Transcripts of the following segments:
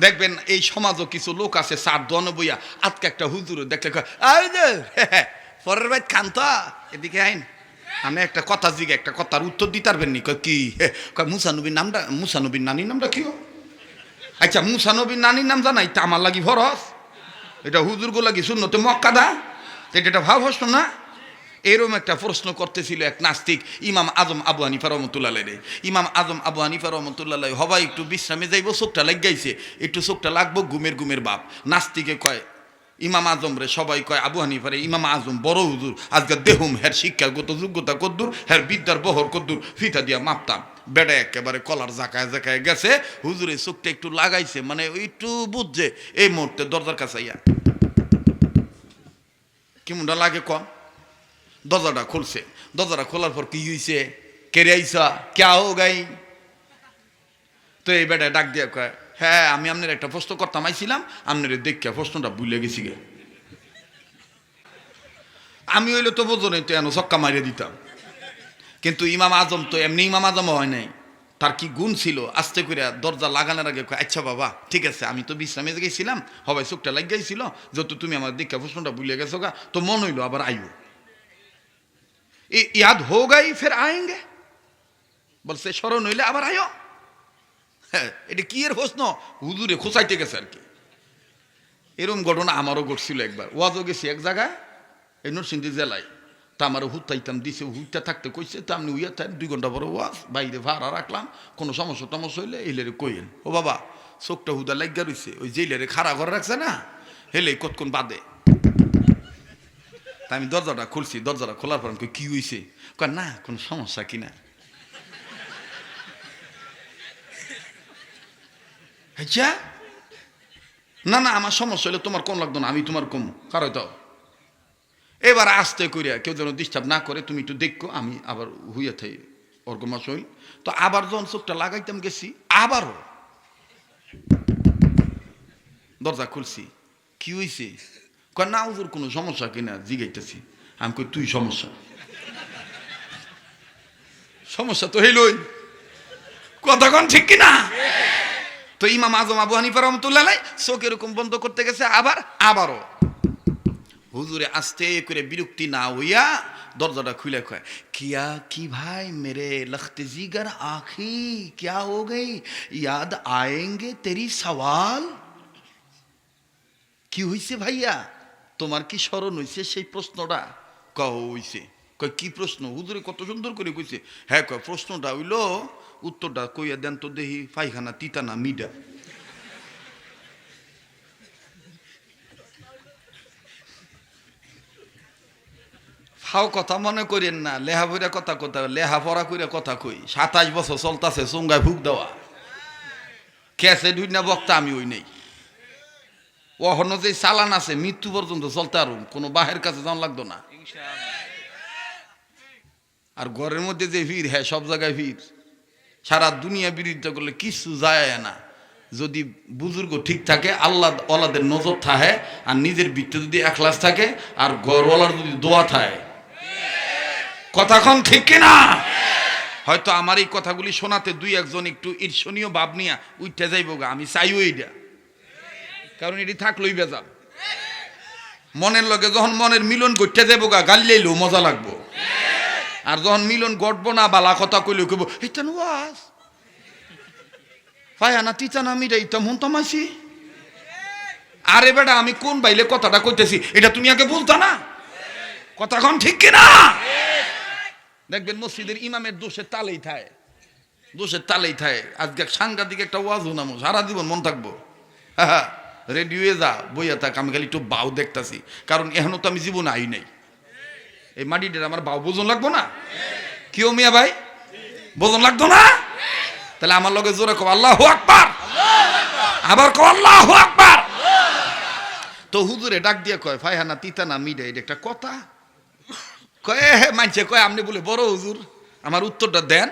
দেখবেন এই সমাজও কিছু লোক আছে 4 বইয়া আজকে একটা হুজুর দেখলে পরের বাইত খান্ত এদিকে আইন আমি একটা কথা জিগে একটা কথার উত্তর দিতে পারবেন নি কয় কি কয় মুসানবীর নামটা মুসানবীর নানির নামটা কি আচ্ছা মুসানবীর নানির নাম জানাই তা আমার লাগি ফরজ এটা হুজুরগো লাগি সুন্নতে মক্কাদা এটা ভাব হস না এরকম একটা প্রশ্ন করতেছিল এক নাস্তিক ইমাম আজম আবু হানিফা রহমতুল্লাহ রে ইমাম আজম আবু হানিফা রহমতুল্লাহ হবাই একটু বিশ্রামে যাইব চোখটা লাগ গাইছে একটু চোখটা লাগবো ঘুমের বাপ নাস্তিকে কয় ইমাম আজম রে সবাই কয় আবু হানিফা রে ইমাম আজম বড় হুজুর আজকে দেহুম হের শিক্ষাগত যোগ্যতা কদ্দুর হের বিদ্যার বহর কদ্দুর ফিতা দিয়া মাপতাম বেড়া একেবারে কলার জাকায় জাকায় গেছে হুজুরে চোখটা একটু লাগাইছে মানে একটু বুঝছে এই মুহূর্তে দরজার কাছে ইয়া কেমনটা লাগে কম দরজাটা খুলছে দরজাটা খোলার পর কি হইছে কেড়ে আইসা ক্যা হো গাই তো এই বেটা ডাক দিয়া কয় হ্যাঁ আমি আপনার একটা প্রশ্ন করতাম আইছিলাম আপনার দেখিয়া প্রশ্নটা ভুলে গেছি গে আমি হইলে তো বোঝো নাই তো এন চক্কা মারিয়ে দিতাম কিন্তু ইমাম আজম তো এমনি ইমাম আজম হয় নাই তার কি গুণ ছিল আস্তে করে দরজা লাগানোর আগে আচ্ছা বাবা ঠিক আছে আমি তো বিশ্রামে গেছিলাম হবাই চোখটা লাগ গাইছিল যত তুমি আমার দীক্ষা প্রশ্নটা ভুলে গেছো গা তো মন হইলো আবার আইও याद हो गई फिर आएंगे বলছে স্মরণ হইলে আবার আয়ো হ্যাঁ এটা কি এর প্রশ্ন হুজুরে খোঁচাইতে গেছে আর কি এরকম ঘটনা আমারও ঘটছিল একবার ওয়াজও গেছি এক জায়গায় এই নরসিংদী জেলায় তা আমার হুতাইতাম দিছে হুইটা থাকতে কইছে তা আপনি উইয়া থাকেন 2 ঘন্টা পরে ওয়াজ বাইরে ভাড়া রাখলাম কোনো সমস্যা টমস্যা হইলে এইলেরে কইেন ও বাবা চোখটা হুদা লাগিয়া রইছে ওই জেলেরে খাড়া ঘরে রাখছে না হেলে কতক্ষণ বাদে তা আমি দরজাটা খুলছি দরজাটা খোলার পর কি হইছে কয় না কোনো সমস্যা কিনা আচ্ছা না না আমার সমস্যা হলে তোমার কোন লাগতো না আমি তোমার কম কারো তো এবার আস্তে করিয়া কেউ যেন ডিস্টার্ব না করে তুমি একটু দেখো আমি আবার হুইয়া থাই ওরকমাস হইল তো আবার যখন চোখটা লাগাইতাম গেছি আবারও দরজা খুলছি কি হইছে কয় না হুজুর কোনো সমস্যা কিনা জিগাইতেছি আমি কই তুই সমস্যা সমস্যা তো হইলই কথা কোন ঠিক কিনা তো ইমাম আজম আবু হানিফা রহমতুল্লাহ চোখ এরকম বন্ধ করতে গেছে আবারও হুজুরে আস্তে করে বিরক্তি না হইয়া দরজাটা খুলে কয় কিয়া কি ভাই মেরে লখতে জিগর আখি क्या हो गई याद आएंगे तेरी सवाल কি হইছে ভাইয়া তোমার কি স্মরণ হইছে সেই প্রশ্নটা হইছে কয় কি প্রশ্ন হুজুরে কত সুন্দর করে কইছে হ্যাঁ কয় প্রশ্নটা হইল উত্তরটা কইয়া দেন তো দেখি পায়খানা তিতা না মিডা ফাও কথা মনে করেন না লেহা পড়া কথা লেহা পড়া করে কথা কই 27 বছর চলতাছে চুঙ্গায় ফুক দেওয়া ক্যাসে দুই না বক্তা আমি ওই নেই ওহনো যে চালান আছে মৃত্যু পর্যন্ত চলতে আর কোনো বাহের কাছে যাওয়া লাগতো না আর ঘরের মধ্যে যে ভিড় হ্যাঁ সব জায়গায় ভিড় সারা দুনিয়া বিরোধিতা করলে কিছু যায় না যদি বুজুর্গ ঠিক থাকে আল্লাহ ওয়ালাদের নজর থাকে আর নিজের ভিতরে যদি এখলাস থাকে আর ঘরওয়ালার যদি দোয়া থাকে কথাক্ষণ ঠিক কিনা হয়তো আমার এই কথাগুলি শোনাতে 2-1 একটু ঈর্ষণীয় ভাব নিয়ে উঠতে যাইব গা আমি চাইও এইটা কারণ এটি থাকলোই বেজাল মনের লগে যখন মনের মিলন ঘটতে যাইব গা গালি লাইলেও মজা লাগবো আর যখন মিলন ঘটবো না বালা কথা কইলেও কইব এটা ওয়াজ পায়খানা তিতা না মিটা এটা মন তামাইছি আরে বেটা আমি কোন বাইলে কথাটা কইতেছি এটা তুমি আগে বলতা না কথাক্ষণ ঠিক কিনা দেখবেন মসজিদের ইমামের দোষের তালেই থাকে আজকে সাংঘাতিক একটা ওয়াজ শুনামো সারা জীবন মন থাকবো হ্যাঁ রেডিওয়ে যা বইয়া থাক আমি খালি একটু বাউ দেখতাছি কারণ এখনো তো আমি জীবনে আই নাই এই মাটিটার আমার বাউ বোঝন লাগবো না কেউ মিয়া ভাই বোঝন লাগতো না তাহলে আমার লগে জোরে কো আল্লাহু আকবার আবার কো আল্লাহু আকবার তো হুজুরে ডাক দিয়ে কয় পায়খানা তিতা না মিডা এটা একটা কথা কয় হে মানছে কয় আপনি বলে বড় হুজুর আমার উত্তরটা দেন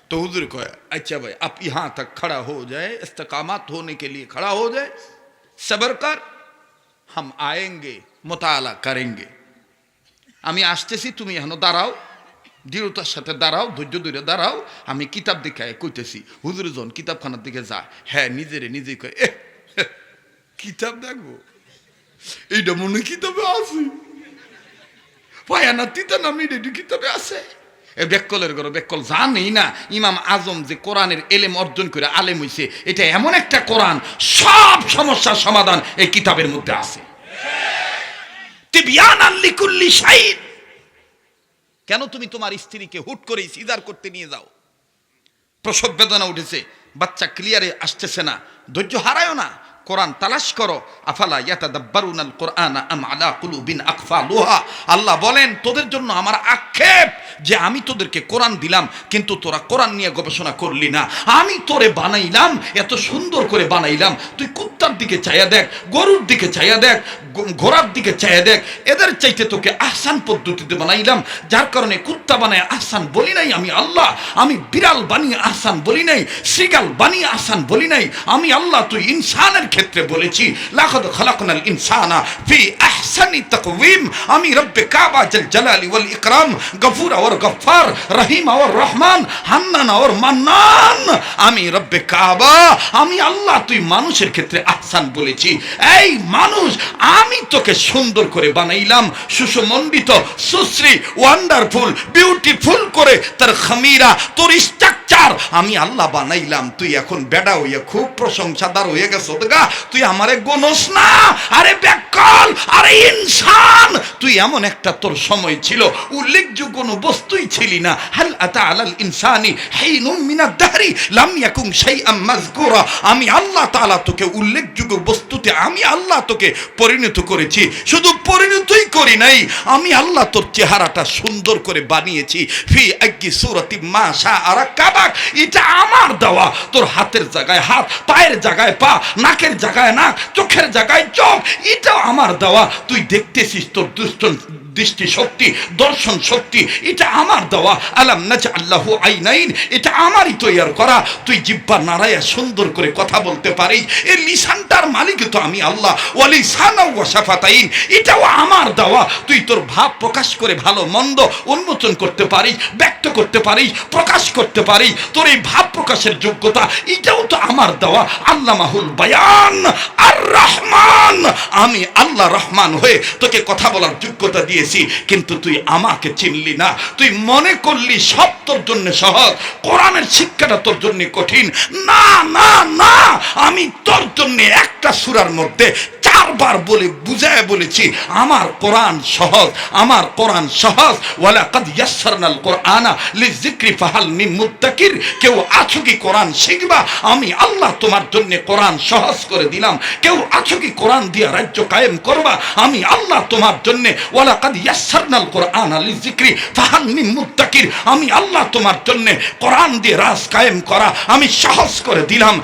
तो हुजूर को अच्छा भाई आप यहाँ तक खड़ा हो जाए इस्तिकामत होने के लिए खड़ा हो जाए सब्र कर हम आएंगे मुताला करेंगे আমি আসতেছি তুমি এখনো দাঁড়াও দৃঢ়তার সাথে দাঁড়াও ধৈর্য ধরে দাঁড়াও আমি কিতাব দেখায় কইতেছি হুজুর জন কিতাবখানার দিকে যায় হ্যাঁ নিজেরে নিজেই কয় কিতাব দেখবো, এইটা মনে কিতাবে আছে, পায়ানা তিতা নামি রেডি কিতাবে আছে। এ বেক্কলের ঘর বেক্কল জানেই না ইমাম আজম যে কোরআনের এলেম অর্জন করে আলেম হইছে, এটা এমন একটা কোরআন সব সমস্যার সমাধান এই কিতাবের মধ্যে আছে। তিবয়ানান লিকুল্লি শাইইন। কেন তুমি তোমার স্ত্রীকে হুট করে সিজার করতে নিয়ে যাও? প্রসব বেদনা উঠেছে, বাচ্চা ক্লিয়ারে আসতেছে না, ধৈর্য হারায়ও না, কোরআন তালাশ করো। আফালা ইয়াতাদাব্বারুনাল কোরআনা আম আলা কুলুবিন আকফালুহা। আল্লাহ বলেন তোদের জন্য আমার আক্ষেপ যে আমি তোদেরকে কোরআন দিলাম কিন্তু তোরা কোরআন নিয়ে গবেষণা করলি না। আমি তোরে বানাইলাম, এত সুন্দর করে বানাইলাম, তুই কুত্তার দিকে চাইয়া দেখ, গরুর দিকে চাইয়া দেখ, ঘোড়ার দিকে চাইয়া দেখ, এদের চাইতে তোকে আহসান পদ্ধতিতে বানাইলাম, যার কারণে কুত্তা বানায় আহসান বলি নাই আমি আল্লাহ। আমি বিড়াল বানিয়ে আহসান বলি নাই, শ্রীগাল বানিয়ে আহসান বলি নাই আমি আল্লাহ। তুই ইনসানের ক্ষেত্রে বলেছি লাকাদ খালাকনাল ইনসানা ফি আহসানি তাকওয়িম। আমি রব্বে কাবা জাল জালালি ওয়াল ইকরাম, গফুর और गफ्फार, रहीम और रहमान, হান্নান और মান্নান। আমি রব্বে কাবা, আমি আল্লাহ। তুই মানুষের ক্ষেত্রে আহসান বলেছি। এই মানুষ, আমি তোকে সুন্দর করে বানাইলাম, সুসমণ্ডিত, সুশ্রী, ওয়ান্ডারফুল, বিউটিফুল করে তার খামিরা, তোর স্ট্রাকচার আমি আল্লাহ বানাইলাম। তুই এখন বেডা হইয়া খুব প্রশংসাদার হয়ে গেছ গা, তুই আমারে গনস না। আরে বেকল, আরে ইনসান, তুই এমন একটা তোর সময় ছিল উল্লেখযোগ্য কোনো বস্তুই ছিলি না। হাল আতা আলাল ইনসানি হিনুম মিনাদ দাহরি লাম ইয়াকুন শাইআম মাযকুরা। আমি আল্লাহ তাআলা তোকে উল্লেখযোগ্য বস্তুতে আমি আল্লাহ তোকে পরিণত করেছি। শুধু পরিণতই করি নাই, আমি আল্লাহ তোর চেহারাটা সুন্দর করে বানিয়েছি। ফি আইয়ি সূরাতি মা শাআ রাকাবাক। এটা আমার দেওয়া। তোর হাতের জায়গায় হাত, পায়ের জায়গায় পা, নাকের জায়গায় নাক, চোখের জায়গায় চোখ, এটাও আমার দেওয়া। তুই দেখতেছিস, তোর দৃষ্টি শক্তি, দর্শন শক্তি, এটা আমার দেওয়া। আলাম নাজআল্লাহু আইনাইন, এটা আমারই তৈয়ার করা। তুই জিহ্বা নাড়ায়া সুন্দর করে কথা বলতে পারিস, এই লিসানটার মালিক তো আমি আল্লাহ। ওয়া লিসানা ওয়া শাফাতাইন, এটাও আমার দেওয়া। তুই তোর ভাব প্রকাশ করে ভালো মন্দ উন্মোচন করতে পারিস, ব্যক্ত করতে পারিস, প্রকাশ করতে পারিস। তোর এই ভাব প্রকাশের যোগ্যতা, এটাও তো আমার দেওয়া। আল্লামাহুল বায়ান আর রহমান, আমি আল্লাহ রহমান হয়ে তোকে কথা বলার যোগ্যতা দিয়ে। কিন্তু তুই আমাকে চিনলি না, তুই মনে করলি সব তোর জন্য সহজ, কোরআনের শিক্ষাটা তোর জন্য কঠিন। না না না, আমি তোর জন্য একটা সূরার মধ্যে 4 বার বলে বুঝায় বলেছি আমার কোরআন সহজ, আমার কোরআন সহজ। ওয়ালাকাদ ইয়াসসারনাল কোরআনা লিযিকরি ফাহাল মিন মুদ্দাকির। কেউ আছো কি কোরআন শিখবা? আমি আল্লাহ তোমার জন্য কোরআন সহজ করে দিলাম। কেউ আছো কি কোরআন দিয়া রাজ্য কায়েম করবা? আমি আল্লাহ তোমার জন্য ওয়ালাকাদ ইয়াসসারনাল কোরআনা লিযিকরি ফাহাল মিন মুদ্দাকির, আমি আল্লাহ তোমার জন্য কোরআন দিয়ে রাজ কায়েম করা আমি সহজ করে দিলাম।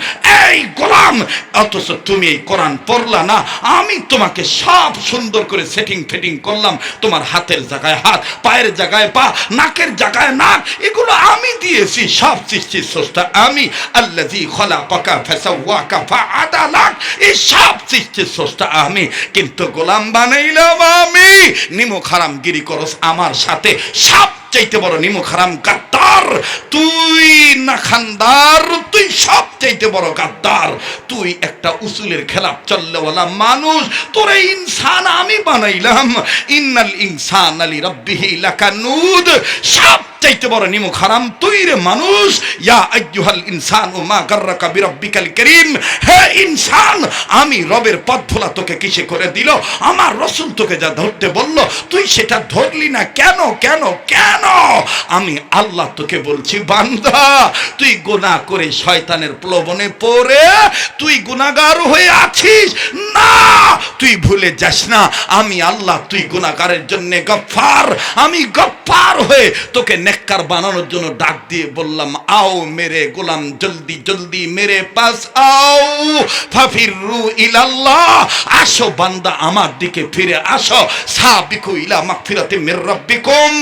এই গোলাম, অথচ তুমি এই কোরআন পড়লা না। আমি তোমাকে সব সুন্দর করে সেটিং ফিটিং করলাম। তোমার হাতের জায়গায় হাত, পায়ের জায়গায় পা, নাকের জায়গায় নাক, এগুলো আমি দিয়েছি। সব সৃষ্টির স্রষ্টা আমি। আল্লাযী খলাকাকা ফাসাওয়াকা ফাআদালাক, এই সব সৃষ্টির স্রষ্টা আমি। কিন্তু গোলাম বানাইলাম আমি। নিমক হারামগিরি করস আমার সাথে। সব চাইতে বড় নিমক হারাম গাদ্দার তুই, না খানদার তুই, সব চাইতে বড় গাদ্দার তুই। একটা উসুলের খেলাফ চললেওয়ালা মানুষ। তোরে ইনসান আমি বানাইলাম। ইন্নাল ইনসানা লিরাব্বিহি লাকানুদ, সব চাইতে বড় নিমক হারাম তুই রে মানুষ। ইয়া আইয়ুহাল ইনসানু মা গাররাকা বিরাব্বিকাল কারীম, হে ইনসান, আমি রবের পথ ভোলা তোকে কিসে করে দিল? আমার রাসূল তোকে যা ধরতে বলল তুই সেটা ধরলি না কেন? কেন কেন? আমি আল্লাহ তোকে বলছি বান্দা, তুই গুনাহ করে শয়তানের প্রলোভনে পড়ে তুই গুনাহগার হয়ে আছিস না। তুই ভুলে যাস না আমি আল্লাহ, তুই গুনাহগারের জন্য গফফার। আমি গফফার হয়ে তোকে নেককার বানানোর জন্য ডাক দিয়ে বললাম, আও মেরে গোলাম, জলদি জলদি মেরে পাস আও, ফাফিরু ইলাল্লাহ, আসো বান্দা আমার দিকে ফিরে আসো। সাবিকু ইলা মাগফিরাতিম মির রাব্বিকুম,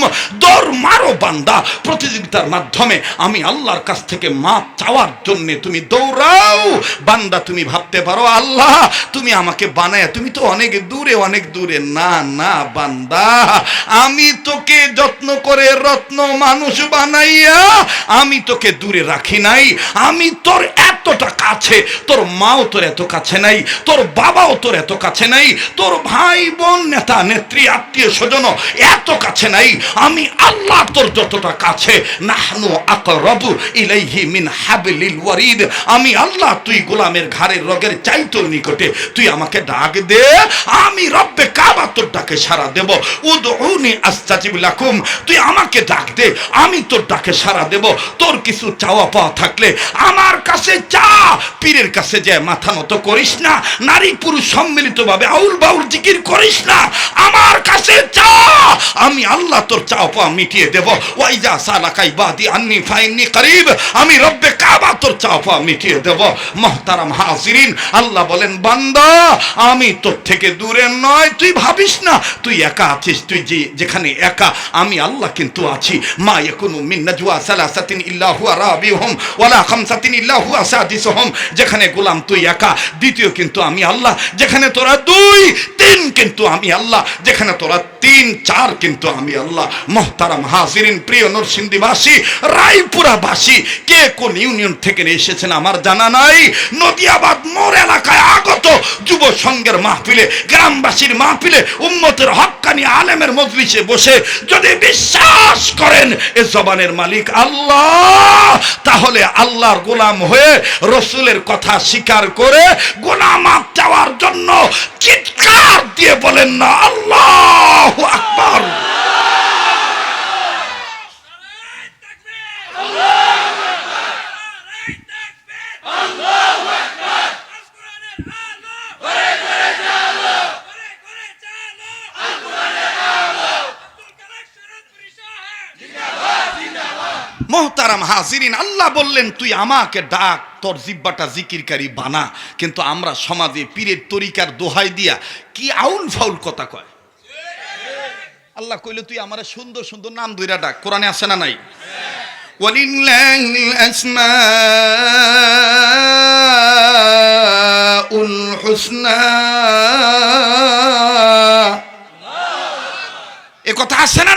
দৌড় মারো বান্দা, প্রতিযোগিতার মাধ্যমে আমি আল্লাহর কাছ থেকে মাপ চাওয়ার জন্য তুমি দৌড়াও। বান্দা তুমি ভাবতে পারো আল্লাহ তুমি আমাকে বানায় তুমি তো অনেক দূরে, অনেক দূরে। না না বান্দা, আমি তোকে যত্ন করে রত্ন মানুষ বানাইয়া আমি তোকে দূরে রাখি নাই। আমি তোর এতটা কাছে, তোর মাও তোর এত কাছে নাই, তোর বাবাও তোর এত কাছে নাই, তোর ভাই বোন নেতা নেত্রী আত্মীয় স্বজন এত কাছে নাই, আমি আল্লাহ তোর যতটা কাছে। নাহনু আকরাবু ইলাইহি মিন হাবলিল ওয়ারিদ, আমি আল্লাহ তুই গোলামের ঘাড়ের রগের চাইতেও নিকটে। তুই আমাকে ডাক দে, আমি রব্বে কাবা তোর ডাকে সাড়া দেব। উদউনি আস্তাজিব লাকুম, তুই আমাকে ডাক দে, আমি তোর ডাকে সাড়া দেব। তোর কিছু চাওয়া পাওয়া থাকলে আমার কাছে চা, পীরের কাছে যে মাথা নত করিস না, নারী পুরুষ সম্মিলিতভাবে আউল বাউল জিকির করিস না, আমার কাছে চা, আমি আল্লাহ তোর চাওয়া পাওয়া মিটিয়ে দেব। ওয়াইজা সালাকা ইবাদি আন্নি ফাইন্নি করিব, আমি রব্বে কাবা তোর চাওয়া পাওয়া মিটিয়ে দেব। মুহতারাম হাজিরিন, আল্লাহ বলেন বান্দা আমি তোর থেকে দূরে নয়, তুই ভাবিস না তুই একা আছিস, তুই যেখানে একা আমি আল্লাহ কিন্তু আছি। মা ইয়াকুনু মিন নাজওয়া সালাসাতিন ইল্লা হুয়া রাবিহুম ওয়ালা খামসাতিন ইল্লা হুয়া সাদিসুহুম, যেখানে গোলাম তুই একা, দ্বিতীয় কিন্তু আমি আল্লাহ, যেখানে তোরা 2 3 কিন্তু আমি আল্লাহ, যেখানে তোরা 3 4 কিন্তু আমি আল্লাহ। মুহতারাম হাজিরিন, প্রিয় নরসিংদীবাসী, রায়পুরাবাসী, কে কোন ইউনিয়ন থেকে এসেছেন আমার জানা নাই, নদিয়াবাদ মোর এলাকায় আগত যুব সংঘের মাহফিলে, গ্রামবাসীর মাহফিলে, উম্মতের হক্কানি আলেমের মজলিসে বসে যদি বিশ্বাস করেন এ জবানের মালিক আল্লাহ, তাহলে আল্লাহর গোলাম হয়ে রসুলের কথা স্বীকার করে গোলামাত চাওয়ার জন্য চিৎকার দিয়ে বলেন না আল্লাহু আকবার। মুহতারাম হাজিরিন, আল্লাহ বললেন তুই আমাকে ডাক, তোর জিব্বাটা জিকিরকারী বানা। কিন্তু আমরা সমাজে পীরের তরিকার দোহাই দিয়া কি আউল ফাউল কথা কয়। আল্লাহ কইলে তুই আমারে সুন্দর সুন্দর নাম ধইরা ডাক, কোরআনে আছে না নাই? ওয়ালিল্লাহিল আসমাউল হুসনা, এ কথা আছে না